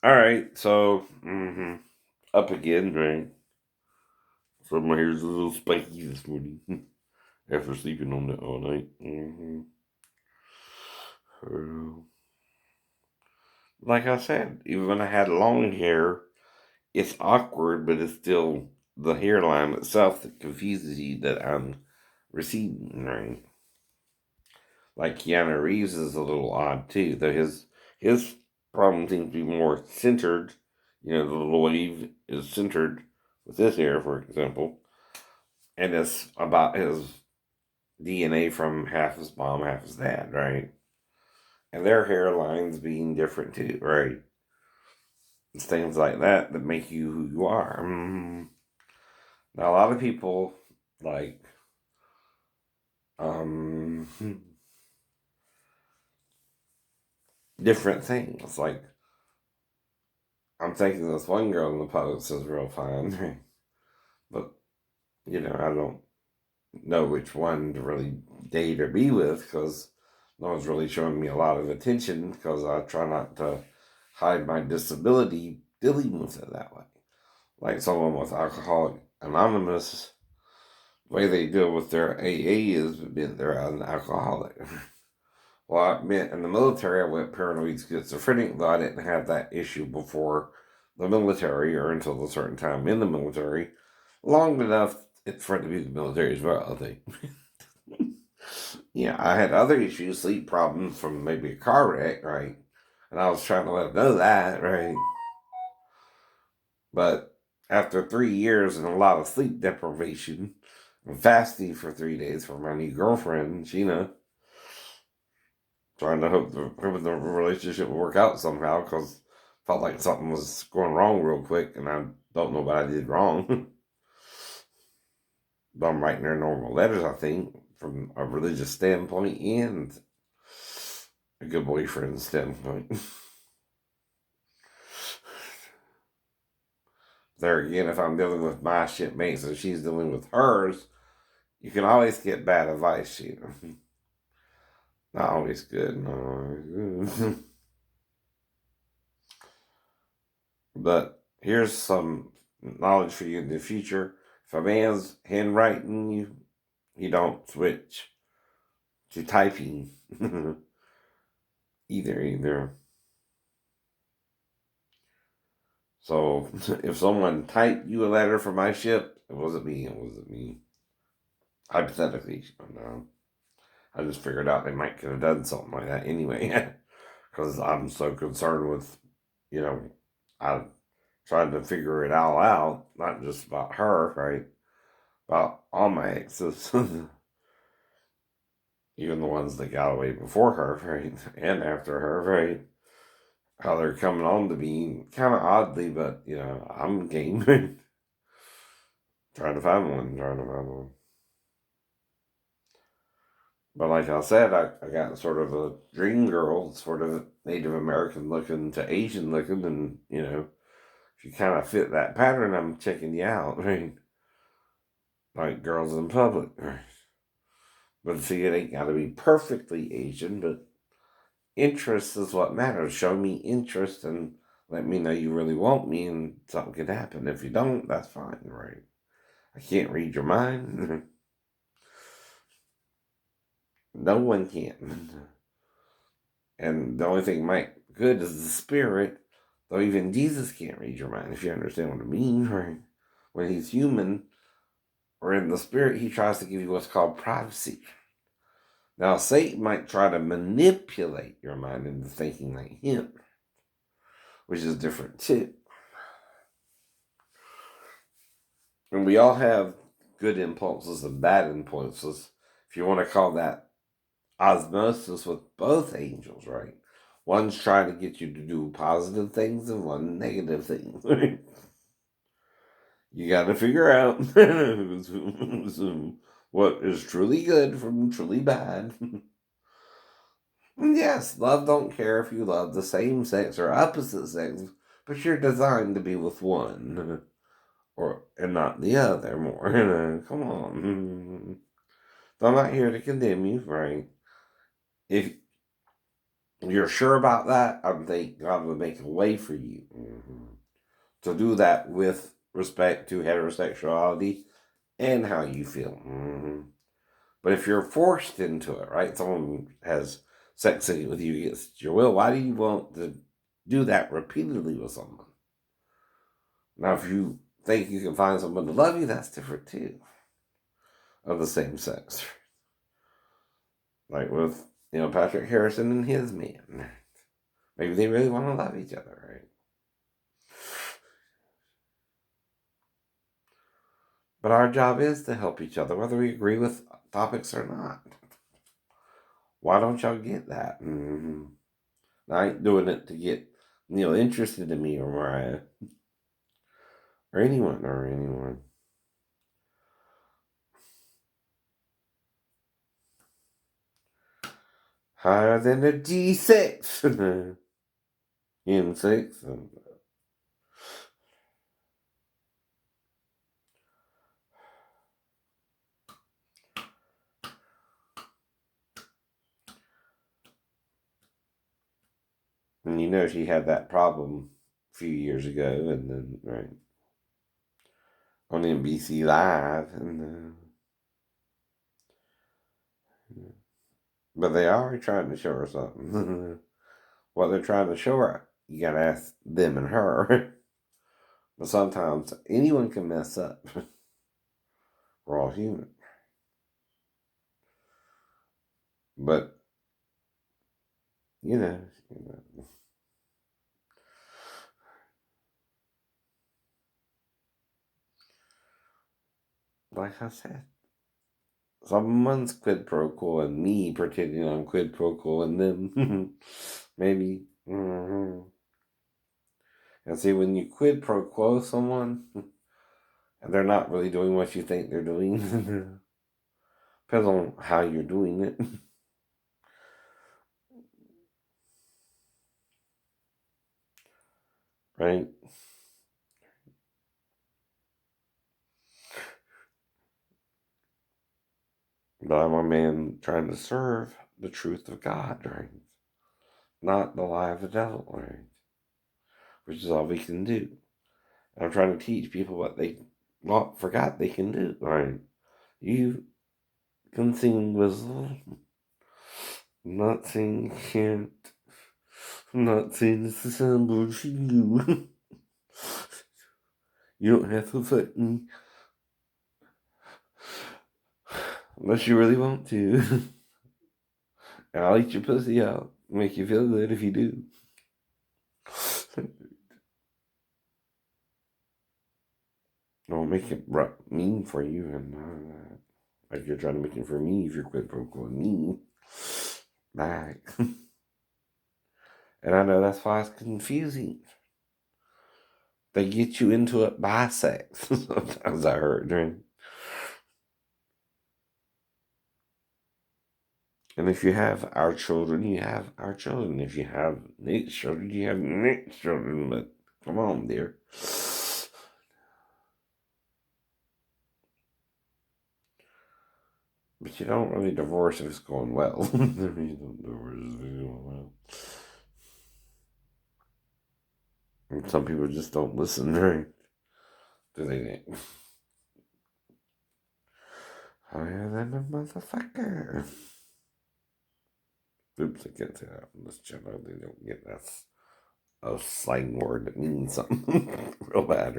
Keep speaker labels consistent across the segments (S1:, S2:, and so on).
S1: All right, so up again, right? So my hair's a little spiky this morning after sleeping on it all night. Uh, like I said, even when I had long hair, it's awkward, but it's still the hairline itself that confuses you that I'm receding, right? Like Keanu Reeves is a little odd too, though his problem seems to be more centered. The little wave is centered with his hair, for example, and it's about his DNA from half his mom, half his dad, right? And their hairlines being different too, right? It's things like that that make you who you are. Now, a lot of people like um, different things. Like, I'm thinking this one girl in the post is real fine, but I don't know which one to really date or be with because no one's really showing me a lot of attention because I try not to hide my disability dealing with it that way. Like someone with Alcoholic Anonymous, the way they deal with their AA is admit they're an alcoholic. Well, I admit in the military I went paranoid schizophrenic, though I didn't have that issue before the military or until a certain time in the military. Long enough for it to be the military as well, I think. Yeah, I had other issues, sleep problems from maybe a car wreck, right? And I was trying to let them know that, right? But after 3 years and a lot of sleep deprivation and fasting for 3 days for my new girlfriend, Sheena, trying to hope the relationship would work out somehow because felt like something was going wrong real quick and I don't know what I did wrong. But I'm writing her normal letters, I think, from a religious standpoint and a good boyfriend standpoint. There again, if I'm dealing with my shipmates and she's dealing with hers, you can always get bad advice, Not always good, no. But here's some knowledge for you in the future. If a man's handwriting you don't switch to typing either. So if someone typed you a letter from my ship, it wasn't me. It wasn't me. Hypothetically, no. I just figured out they might could have done something like that anyway, because I'm so concerned with, you know, I tried to figure it all out, not just about her, right? About all my exes, even the ones that got away before her, right, and after her, right? How they're coming on to me, kind of oddly, but I'm game. Trying to find one. But like I said, I got sort of a dream girl, sort of Native American looking to Asian looking, and if you kind of fit that pattern, I'm checking you out, right? Like girls in public, right? But see, it ain't got to be perfectly Asian, but interest is what matters. Show me interest and let me know you really want me, and something could happen. If you don't, that's fine, right? I can't read your mind. No one can. And the only thing might good is the spirit, though even Jesus can't read your mind, if you understand what I mean, right? When he's human or in the spirit, he tries to give you what's called privacy. Now, Satan might try to manipulate your mind into thinking like him, which is different too. And we all have good impulses and bad impulses. If you want to call that osmosis with both angels, right? One's trying to get you to do positive things and one negative things. You got to figure out what is truly good from truly bad. Yes, love don't care if you love the same sex or opposite sex, but you're designed to be with one or and not the other more. Come on. I'm not here to condemn you, right? If you're sure about that, I think God will make a way for you to do that with respect to heterosexuality and how you feel. But if you're forced into it, right? Someone has sex with you against your will. Why do you want to do that repeatedly with someone? Now, if you think you can find someone to love you, that's different too, of the same sex. Like with, Patrick Harrison and his man. Maybe they really want to love each other, right? But our job is to help each other, whether we agree with topics or not. Why don't y'all get that? I ain't doing it to get interested in me or Mariah or anyone. Higher than a G6, M6. And she had that problem a few years ago, and then right on NBC Live, but they are trying to show her something. What they're trying to show her, you gotta ask them and her. But sometimes anyone can mess up. We're all human. But you know, like I said, someone's quid pro quo and me pretending I'm quid pro quo and them. Maybe. And see, when you quid pro quo someone and they're not really doing what you think they're doing, depends on how you're doing it. Right? But I'm a man trying to serve the truth of God, right? Not the lie of the devil, right? Which is all we can do. I'm trying to teach people what they forgot they can do, right? You can sing whistle. I'm not saying you can't. I'm not saying this is some bullshit you. You don't have to fight me. Unless you really want to. And I'll eat your pussy out. Make you feel good if you do. Don't make it mean for you and like you're trying to make it for me if you're quid pro quo me back. And I know that's why it's confusing. They get you into it by sex. Sometimes I heard, right? And if you have our children, you have our children. If you have Nate's children, you have Nate's children. But come on, dear. But you don't really divorce if it's going well. You don't divorce if it's going well. And some people just don't listen, right? Do they? Higher than a motherfucker. Oops, I can't say that on this channel. They don't get that. A slang word that means something real bad.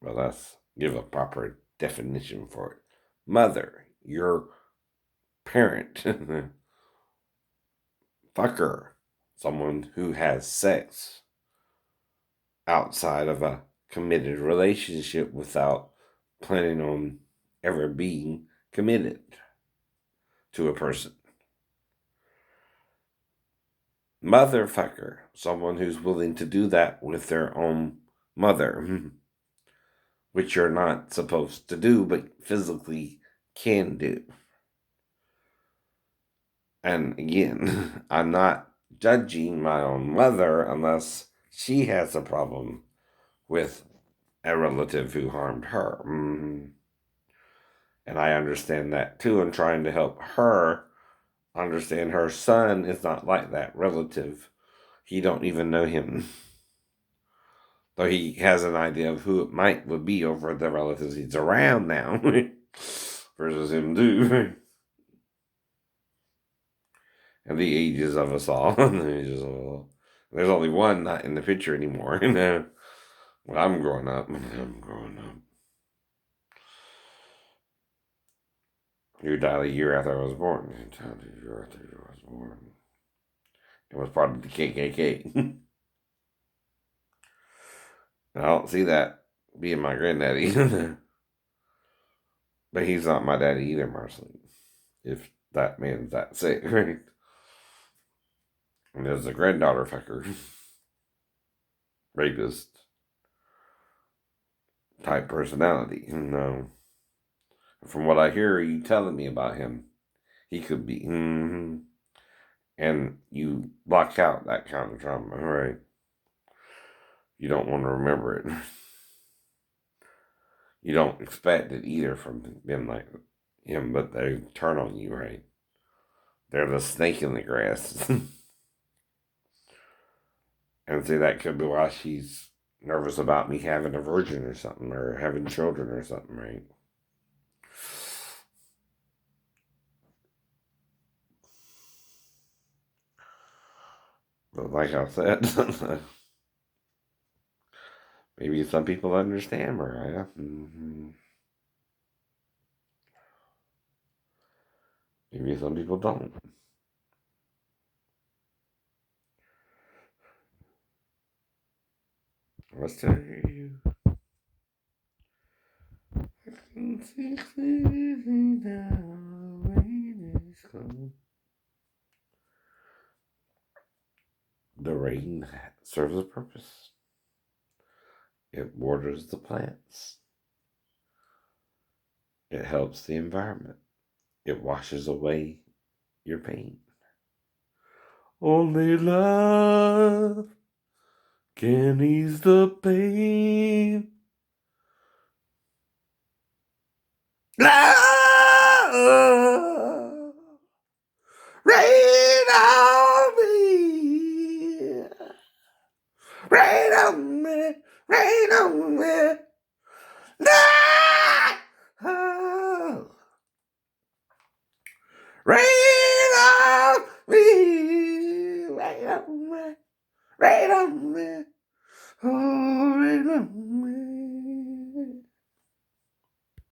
S1: Well, let's give a proper definition for it. Mother, your parent. Fucker, someone who has sex outside of a committed relationship without planning on ever being committed to a person. Motherfucker, someone who's willing to do that with their own mother, which you're not supposed to do, but physically can do. And again, I'm not judging my own mother unless she has a problem with a relative who harmed her. And I understand that too, and trying to help her understand her son is not like that relative. He don't even know him. Though he has an idea of who it would be over the relatives he's around now. Versus him do. And the ages of us all. There's only one not in the picture anymore. When I'm growing up. You died a year after I was born. You died a year after I was born. It was part of the KKK. And I don't see that being my granddaddy. But he's not my daddy either, Marceline. If that man's that sick, right? And there's a granddaughter fucker. Rapist type personality. No. From what I hear you telling me about him, he could be. And you block out that kind of trauma, right? You don't want to remember it. You don't expect it either from them like him, but they turn on you, right? They're the snake in the grass. And see, that could be why she's nervous about me having a virgin or something, or having children or something, right? But like I said, maybe some people understand Mariah. Maybe some people don't. Let's tell you. The rain serves a purpose. It waters the plants. It helps the environment. It washes away your pain. Only love can ease the pain. Love, rain on me. Rain on me. Rain on me. Oh, rain on me. Rain on me. Rain on me. Oh, rain on me.